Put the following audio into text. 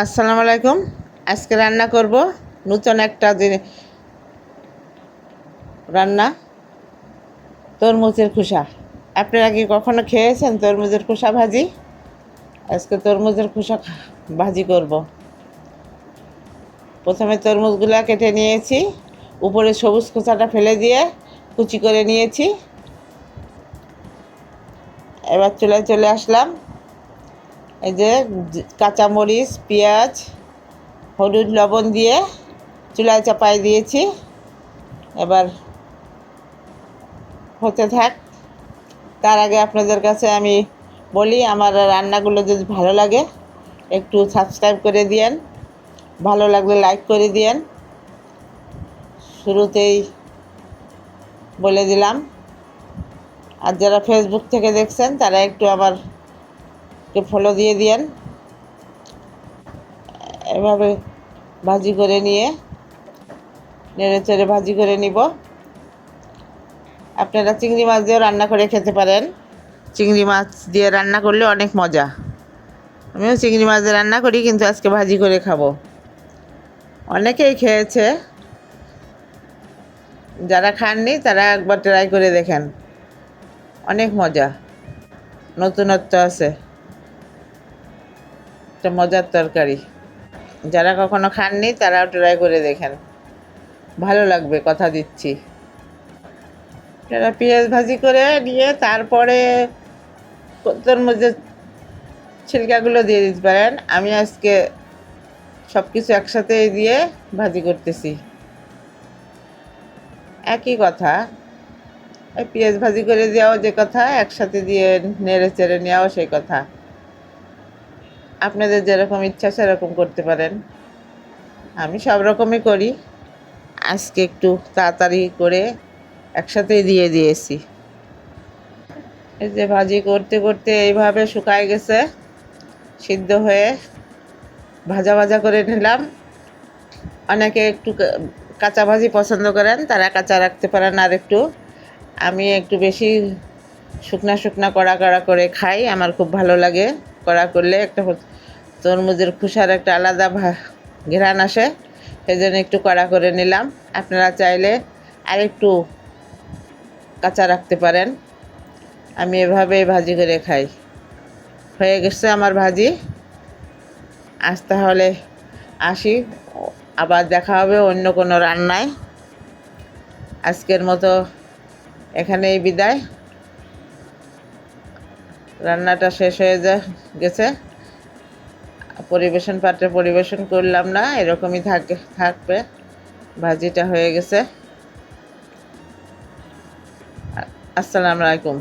আসসালামু আলাইকুম। আজকে রান্না করব নতুন একটা রান্না, তরমুজের খোসা। আপনারা কি কখনো খেয়েছেন তরমুজের খোসা ভাজি? আজকে তরমুজের খোসা ভাজি করব। প্রথমে তরমুজগুলা কেটে নিয়েছি, উপরে সবুজ খোসাটা ফেলে দিয়ে কুচি করে নিয়েছি। এবার চুলায় চলে আসলাম। এই যে কাঁচামরিচ, পেঁয়াজ, হলুদ, লবণ দিয়ে চুলায় চাপাই দিয়েছি। এবার হতে থাক। তার আগে আপনাদের কাছে আমি বলি, আমার রান্নাগুলো যদি ভালো লাগে একটু সাবস্ক্রাইব করে দিয়েন, ভালো লাগলে লাইক করে দিয়েন। শুরুতেই বলে দিলাম। আর যারা ফেসবুক থেকে দেখছেন তারা একটু আমারকে ফলো দিয়ে দিয়েন। এভাবে ভাজি করে নিয়ে নেড়ে চেড়ে ভাজি করে নিব। আপনারা চিংড়ি মাছ দিয়েও রান্না করে খেতে পারেন। চিংড়ি মাছ দিয়ে রান্না করলে অনেক মজা। আমিও চিংড়ি মাছ দিয়ে রান্না করি, কিন্তু আজকে ভাজি করে খাবো। অনেকেই খেয়েছে, যারা খাননি তারা একবার ট্রাই করে দেখেন, অনেক মজা, নতুনত্ব আছে, একটা মজার তরকারি। যারা কখনো খাননি তারাও ট্রাই করে দেখেন, ভালো লাগবে, কথা দিচ্ছি। যারা পেঁয়াজ ভাজি করে নিয়ে তারপরে তরমুজের ছিলকাগুলো দিয়ে দিতে পারেন। আমি আজকে সব কিছু একসাথে দিয়ে ভাজি করতেছি। একই কথা, এই পেঁয়াজ ভাজি করে দেওয়াও যে কথা, একসাথে দিয়ে নেড়ে চেড়ে নেওয়াও সেই কথা। আপনাদের যেরকম ইচ্ছা সেরকম করতে পারেন। আমি সব রকমই করি, আজকে একটু তাড়াতাড়ি করে একসাথেই দিয়ে দিয়েছি। এই যে ভাজি করতে করতে এইভাবে শুকায় গেছে, সিদ্ধ হয়ে ভাজা ভাজা করে নিলাম। অনেকে একটু কাঁচা ভাজি পছন্দ করেন, তারা কাঁচা রাখতে পারেন আর একটু। আমি একটু বেশি শুকনা শুকনা কড়া কড়া করে খাই, আমার খুব ভালো লাগে। কড়া করলে একটা তরমুজের খোসার একটা আলাদা ঘ্রাণ আসে, সেই জন্য একটু কড়া করে নিলাম। আপনারা চাইলে আর একটু কাঁচা রাখতে পারেন। আমি এভাবে ভাজি করে খাই। হয়ে গেছে আমার ভাজি। আজ তাহলে আসি, আবার দেখা হবে অন্য কোনো রান্নায়। আজকের মতো এখানেই বিদায়। রান্নাটা শেষ হয়ে গেছে, পরিবেশন পাত্রে পরিবেশন করলাম না, এরকমই থাকবে। ভাজিটা হয়ে গেছে। আসসালামু আলাইকুম।